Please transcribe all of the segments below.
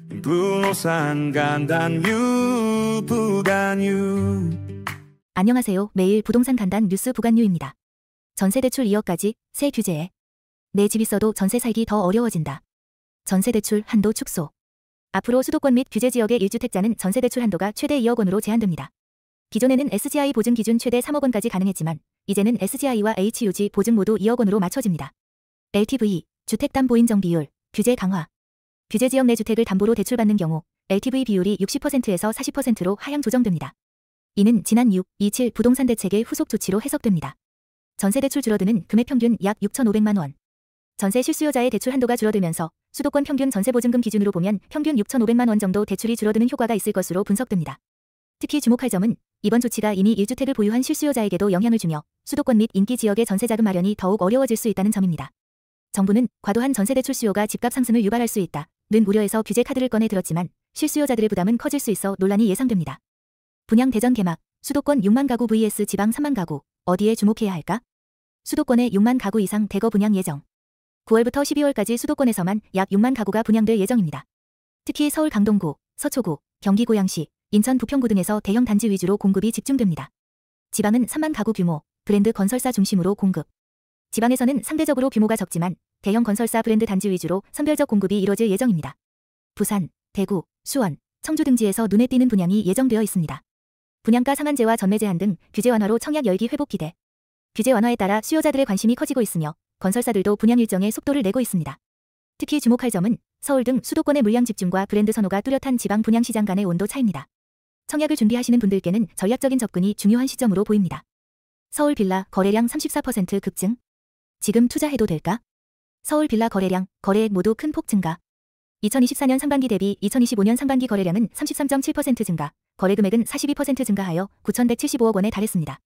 부동산 간단 부간유. 안녕하세요. 매일 부동산 간단 뉴스 부간유입니다. 전세대출 2억까지 새 규제에 내 집 있어도 전세 살기 더 어려워진다. 전세대출 한도 축소. 앞으로 수도권 및 규제지역의 1주택자는 전세대출 한도가 최대 2억 원으로 제한됩니다. 기존에는 SGI 보증 기준 최대 3억 원까지 가능했지만 이제는 SGI와 HUG 보증 모두 2억 원으로 맞춰집니다. LTV, 주택담보인정 비율, 규제 강화. 규제지역 내 주택을 담보로 대출받는 경우 LTV 비율이 60%에서 40%로 하향 조정됩니다. 이는 지난 6.27 부동산 대책의 후속 조치로 해석됩니다. 전세대출 줄어드는 금액 평균 약 6,500만 원. 전세 실수요자의 대출 한도가 줄어들면서 수도권 평균 전세보증금 기준으로 보면 평균 6,500만 원 정도 대출이 줄어드는 효과가 있을 것으로 분석됩니다. 특히 주목할 점은 이번 조치가 이미 1주택을 보유한 실수요자에게도 영향을 주며 수도권 및 인기 지역의 전세자금 마련이 더욱 어려워질 수 있다는 점입니다. 정부는 과도한 전세대출 수요가 집값 상승을 유발할 수 있다는 우려에서 규제 카드를 꺼내 들었지만 실수요자들의 부담은 커질 수 있어 논란이 예상됩니다. 분양 대전 개막, 수도권 6만 가구 vs 지방 3만 가구, 어디에 주목해야 할까? 수도권에 6만 가구 이상 대거 분양 예정. 9월부터 12월까지 수도권에서만 약 6만 가구가 분양될 예정입니다. 특히 서울 강동구, 서초구, 경기 고양시, 인천 부평구 등에서 대형 단지 위주로 공급이 집중됩니다. 지방은 3만 가구 규모, 브랜드 건설사 중심으로 공급. 지방에서는 상대적으로 규모가 적지만 대형 건설사 브랜드 단지 위주로 선별적 공급이 이뤄질 예정입니다. 부산, 대구, 수원, 청주 등지에서 눈에 띄는 분양이 예정되어 있습니다. 분양가 상한제와 전매 제한 등 규제 완화로 청약 열기 회복 기대. 규제 완화에 따라 수요자들의 관심이 커지고 있으며 건설사들도 분양 일정에 속도를 내고 있습니다. 특히 주목할 점은 서울 등 수도권의 물량 집중과 브랜드 선호가 뚜렷한 지방 분양 시장 간의 온도 차이입니다. 청약을 준비하시는 분들께는 전략적인 접근이 중요한 시점으로 보입니다. 서울 빌라 거래량 34% 급증. 지금 투자해도 될까? 서울 빌라 거래량, 거래액 모두 큰 폭 증가. 2024년 상반기 대비 2025년 상반기 거래량은 33.7% 증가, 거래금액은 42% 증가하여 9,175억 원에 달했습니다.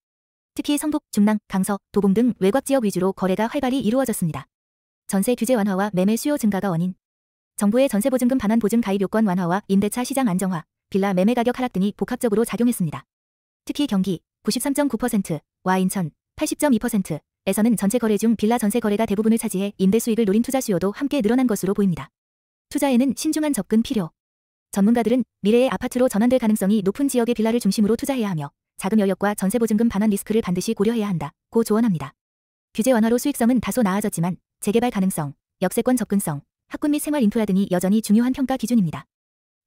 특히 성북, 중랑, 강서, 도봉 등 외곽 지역 위주로 거래가 활발히 이루어졌습니다. 전세 규제 완화와 매매 수요 증가가 원인. 정부의 전세보증금 반환 보증 가입 요건 완화와 임대차 시장 안정화, 빌라 매매 가격 하락 등이 복합적으로 작용했습니다. 특히 경기 93.9%와 인천 80.2%에서는 전체 거래 중 빌라 전세 거래가 대부분을 차지해 임대 수익을 노린 투자 수요도 함께 늘어난 것으로 보입니다. 투자에는 신중한 접근 필요. 전문가들은 미래의 아파트로 전환될 가능성이 높은 지역의 빌라를 중심으로 투자해야 하며 자금 여력과 전세보증금 반환 리스크를 반드시 고려해야 한다고 조언합니다. 규제 완화로 수익성은 다소 나아졌지만 재개발 가능성, 역세권 접근성, 학군 및 생활 인프라 등이 여전히 중요한 평가 기준입니다.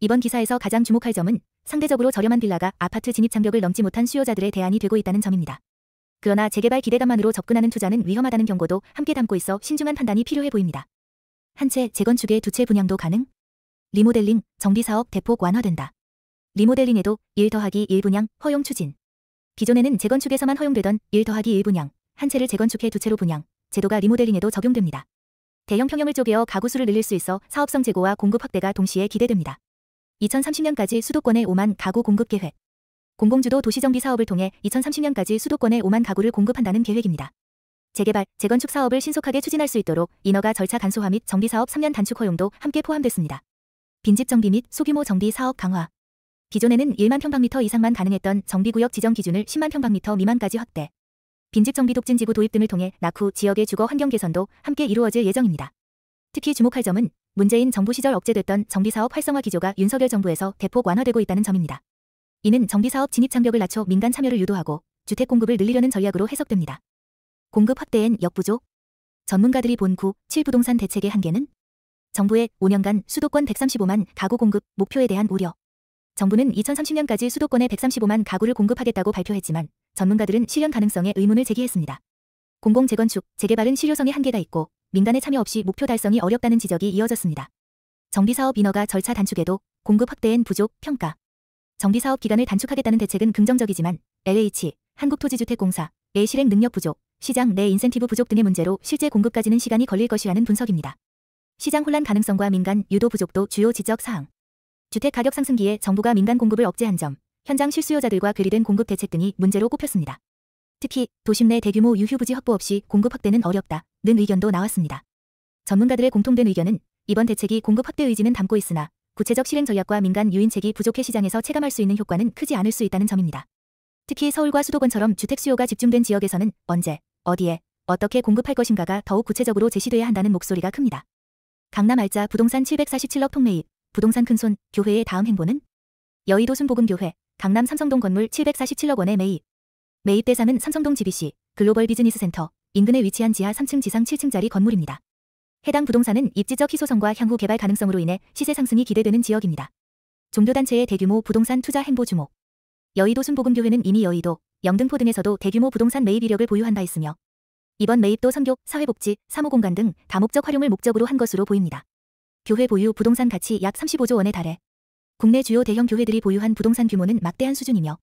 이번 기사에서 가장 주목할 점은 상대적으로 저렴한 빌라가 아파트 진입 장벽을 넘지 못한 수요자들의 대안이 되고 있다는 점입니다. 그러나 재개발 기대감만으로 접근하는 투자는 위험하다는 경고도 함께 담고 있어 신중한 판단이 필요해 보입니다. 한 채 재건축의 두 채 분양도 가능? 리모델링, 정비사업 대폭 완화된다. 리모델링에도 1 더하기 1 분양 허용 추진. 기존에는 재건축에서만 허용되던 1 더하기 1 분양, 한 채를 재건축해 두 채로 분양, 제도가 리모델링에도 적용됩니다. 대형 평형을 쪼개어 가구 수를 늘릴 수 있어 사업성 제고와 공급 확대가 동시에 기대됩니다. 2030년까지 수도권에 5만 가구 공급 계획. 공공주도 도시정비 사업을 통해 2030년까지 수도권에 5만 가구를 공급한다는 계획입니다. 재개발, 재건축 사업을 신속하게 추진할 수 있도록 인허가 절차 간소화 및 정비사업 3년 단축 허용도 함께 포함됐습니다. 빈집 정비 및 소규모 정비 사업 강화. 기존에는 1만 평방미터 이상만 가능했던 정비구역 지정 기준을 10만 평방미터 미만까지 확대. 빈집 정비 독진지구 도입 등을 통해 낙후 지역의 주거 환경 개선도 함께 이루어질 예정입니다. 특히 주목할 점은 문재인 정부 시절 억제됐던 정비사업 활성화 기조가 윤석열 정부에서 대폭 완화되고 있다는 점입니다. 이는 정비사업 진입 장벽을 낮춰 민간 참여를 유도하고 주택 공급을 늘리려는 전략으로 해석됩니다. 공급 확대엔 역부족? 전문가들이 본 9.7 부동산 대책의 한계는? 정부의 5년간 수도권 135만 가구 공급 목표에 대한 우려. 정부는 2030년까지 수도권에 135만 가구를 공급하겠다고 발표했지만 전문가들은 실현 가능성에 의문을 제기했습니다. 공공재건축, 재개발은 실효성에 한계가 있고 민간의 참여 없이 목표 달성이 어렵다는 지적이 이어졌습니다. 정비사업 인허가 절차 단축에도 공급 확대엔 부족, 평가. 정비사업 기간을 단축하겠다는 대책은 긍정적이지만 LH, 한국토지주택공사의 실행 능력 부족, 시장 내 인센티브 부족 등의 문제로 실제 공급까지는 시간이 걸릴 것이라는 분석입니다. 시장 혼란 가능성과 민간 유도 부족도 주요 지적 사항. 주택 가격 상승기에 정부가 민간 공급을 억제한 점, 현장 실수요자들과 괴리된 공급 대책 등이 문제로 꼽혔습니다. 특히 도심 내 대규모 유휴 부지 확보 없이 공급 확대는 어렵다는 의견도 나왔습니다. 전문가들의 공통된 의견은 이번 대책이 공급 확대 의지는 담고 있으나 구체적 실행 전략과 민간 유인책이 부족해 시장에서 체감할 수 있는 효과는 크지 않을 수 있다는 점입니다. 특히 서울과 수도권처럼 주택 수요가 집중된 지역에서는 언제, 어디에, 어떻게 공급할 것인가가 더욱 구체적으로 제시돼야 한다는 목소리가 큽니다. 강남 알짜 부동산 747억 통매입, 부동산 큰손, 교회의 다음 행보는? 여의도 순복음교회, 강남 삼성동 건물 747억 원의 매입. 매입 대상은 삼성동 GBC, 글로벌 비즈니스 센터, 인근에 위치한 지하 3층 지상 7층짜리 건물입니다. 해당 부동산은 입지적 희소성과 향후 개발 가능성으로 인해 시세 상승이 기대되는 지역입니다. 종교단체의 대규모 부동산 투자 행보 주목. 여의도 순복음교회는 이미 여의도, 영등포 등에서도 대규모 부동산 매입 이력을 보유한 바 있으며 이번 매입도 선교, 사회복지, 사무공간 등 다목적 활용을 목적으로 한 것으로 보입니다. 교회 보유 부동산 가치 약 35조 원에 달해 국내 주요 대형 교회들이 보유한 부동산 규모는 막대한 수준이며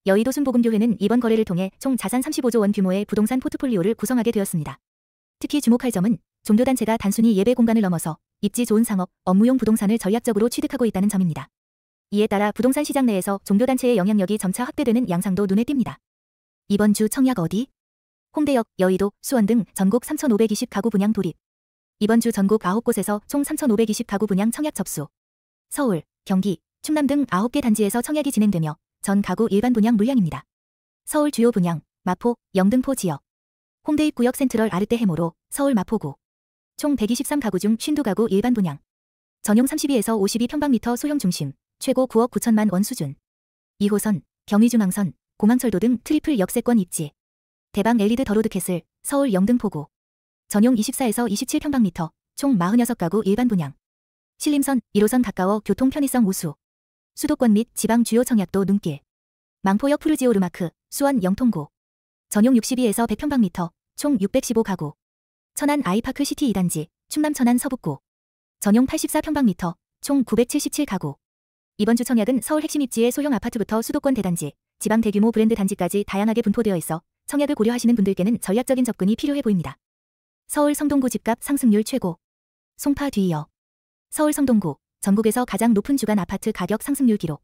여의도 순복음교회는 이번 거래를 통해 총 자산 35조 원 규모의 부동산 포트폴리오를 구성하게 되었습니다. 특히 주목할 점은 종교단체가 단순히 예배 공간을 넘어서 입지 좋은 상업, 업무용 부동산을 전략적으로 취득하고 있다는 점입니다. 이에 따라 부동산 시장 내에서 종교단체의 영향력이 점차 확대되는 양상도 눈에 띕니다. 이번 주 청약 어디? 홍대역, 여의도, 수원 등 전국 3,520가구 분양 돌입. 이번 주 전국 9곳에서 총 3,520가구 분양 청약 접수. 서울, 경기, 충남 등 9개 단지에서 청약이 진행되며 전 가구 일반 분양 물량입니다. 서울 주요 분양, 마포, 영등포 지역. 홍대 입구역 센트럴 아르떼 해모로 서울 마포구. 총 123가구 중 52가구 일반 분양. 전용 32에서 52평방미터 소형 중심, 최고 9억 9천만 원 수준. 2호선, 경의중앙선, 공항철도 등 트리플 역세권 입지. 대방 엘리드 더로드 캐슬, 서울 영등포구. 전용 24에서 27평방미터, 총 46가구 일반 분양. 신림선, 1호선 가까워 교통 편의성 우수. 수도권 및 지방 주요 청약도 눈길. 망포역 푸르지오 르마크, 수원 영통구. 전용 62에서 100평방미터, 총 615가구. 천안 아이파크 시티 2단지, 충남 천안 서북구. 전용 84평방미터, 총 977가구. 이번 주 청약은 서울 핵심 입지의 소형 아파트부터 수도권 대단지, 지방 대규모 브랜드 단지까지 다양하게 분포되어 있어 청약을 고려하시는 분들께는 전략적인 접근이 필요해 보입니다. 서울 성동구 집값 상승률 최고. 송파 뒤이어. 서울 성동구, 전국에서 가장 높은 주간 아파트 가격 상승률 기록.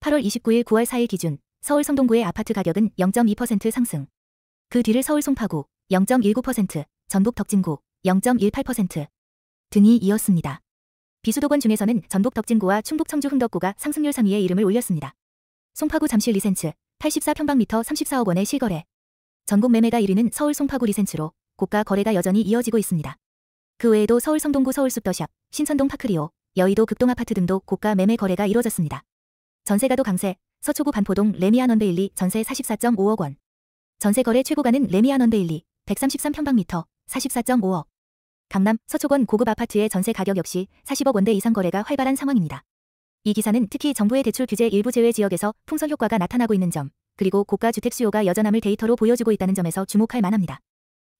8월 29일 9월 4일 기준 서울 성동구의 아파트 가격은 0.2% 상승. 그 뒤를 서울 송파구 0.19%, 전북 덕진구 0.18% 등이 이었습니다. 비수도권 중에서는 전북 덕진구와 충북 청주 흥덕구가 상승률 상위에 이름을 올렸습니다. 송파구 잠실 리센츠 84평방미터 34억 원의 실거래. 전국 매매가 1위는 서울 송파구 리센츠로 고가 거래가 여전히 이어지고 있습니다. 그 외에도 서울 성동구 서울 숲더샵, 신천동 파크리오, 여의도 극동아파트 등도 고가 매매 거래가 이루어졌습니다. 전세가도 강세, 서초구 반포동 레미안 원베일리 전세 44.5억 원. 전세 거래 최고가는 레미안 원베일리 133평방미터 44.5억. 강남, 서초권 고급 아파트의 전세 가격 역시 40억 원대 이상 거래가 활발한 상황입니다. 이 기사는 특히 정부의 대출 규제 일부 제외 지역에서 풍선 효과가 나타나고 있는 점, 그리고 고가 주택 수요가 여전함을 데이터로 보여주고 있다는 점에서 주목할 만합니다.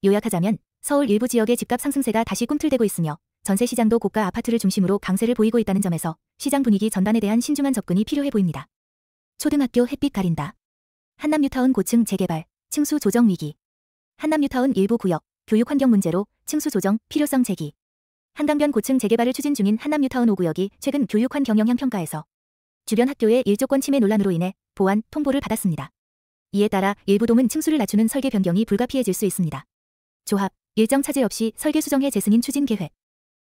요약하자면 서울 일부 지역의 집값 상승세가 다시 꿈틀대고 있으며 전세 시장도 고가 아파트를 중심으로 강세를 보이고 있다는 점에서 시장 분위기 전반에 대한 신중한 접근이 필요해 보입니다. 초등학교 햇빛 가린다. 한남 뉴타운 고층 재개발, 층수 조정 위기. 한남 뉴타운 일부 구역, 교육 환경 문제로 층수 조정 필요성 제기. 한강변 고층 재개발을 추진 중인 한남 뉴타운 5구역이 최근 교육환 경영형 평가에서 주변 학교의 일조권 침해 논란으로 인해 보완, 통보를 받았습니다. 이에 따라 일부 동은 층수를 낮추는 설계 변경이 불가피해질 수 있습니다. 조합, 일정 차질 없이 설계 수정해 재승인 추진 계획.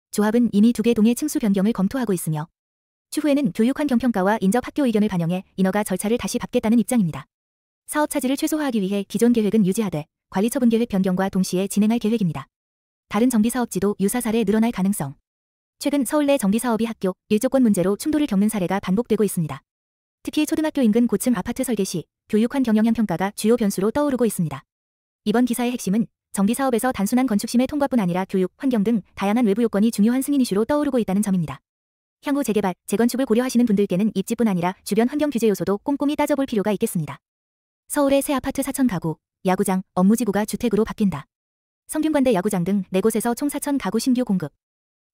조합은 이미 2개 동의 층수 변경을 검토하고 있으며 추후에는 교육환 경평가와 인접 학교 의견을 반영해 인허가 절차를 다시 받겠다는 입장입니다. 사업 차질을 최소화하기 위해 기존 계획은 유지하되 관리 처분 계획 변경과 동시에 진행할 계획입니다. 다른 정비사업지도 유사 사례 늘어날 가능성. 최근 서울 내 정비사업이 학교, 일조권 문제로 충돌을 겪는 사례가 반복되고 있습니다. 특히 초등학교 인근 고층 아파트 설계 시 교육환 경영형 평가가 주요 변수로 떠오르고 있습니다. 이번 기사의 핵심은 정비사업에서 단순한 건축심의 통과뿐 아니라 교육, 환경 등 다양한 외부 요건이 중요한 승인 이슈로 떠오르고 있다는 점입니다. 향후 재개발, 재건축을 고려하시는 분들께는 입지뿐 아니라 주변 환경 규제 요소도 꼼꼼히 따져볼 필요가 있겠습니다. 서울의 새 아파트 4,000가구, 야구장, 업무지구가 주택으로 바뀐다. 성균관대 야구장 등 4곳에서 총 4,000가구 신규 공급.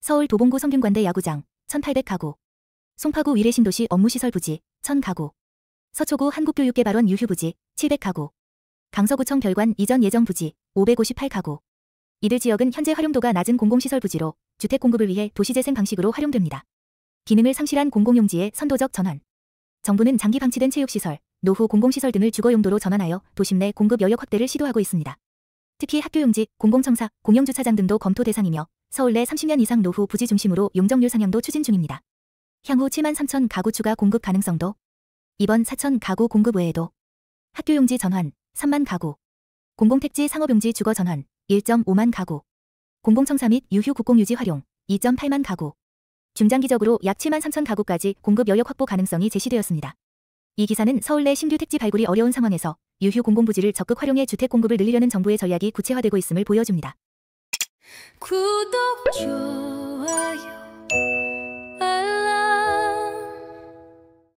서울 도봉구 성균관대 야구장 1,800가구. 송파구 위례신도시 업무시설 부지 1,000가구. 서초구 한국교육개발원 유휴부지 700가구. 강서구청 별관 이전 예정 부지 558가구. 이들 지역은 현재 활용도가 낮은 공공시설 부지로 주택 공급을 위해 도시재생 방식으로 활용됩니다. 기능을 상실한 공공용지의 선도적 전환. 정부는 장기 방치된 체육시설, 노후 공공시설 등을 주거용도로 전환하여 도심 내 공급 여력 확대를 시도하고 있습니다. 특히 학교용지, 공공청사, 공영주차장 등도 검토 대상이며 서울 내 30년 이상 노후 부지 중심으로 용적률 상향도 추진 중입니다. 향후 73,000 가구 추가 공급 가능성도. 이번 4,000 가구 공급 외에도 학교용지 전환 3만 가구, 공공택지 상업용지 주거 전환 1.5만 가구, 공공청사 및 유휴 국공유지 활용 2.8만 가구, 중장기적으로 약 7만 3천 가구까지 공급 여력 확보 가능성이 제시되었습니다. 이 기사는 서울 내 신규 택지 발굴이 어려운 상황에서 유휴 공공부지를 적극 활용해 주택 공급을 늘리려는 정부의 전략이 구체화되고 있음을 보여줍니다. 구독 좀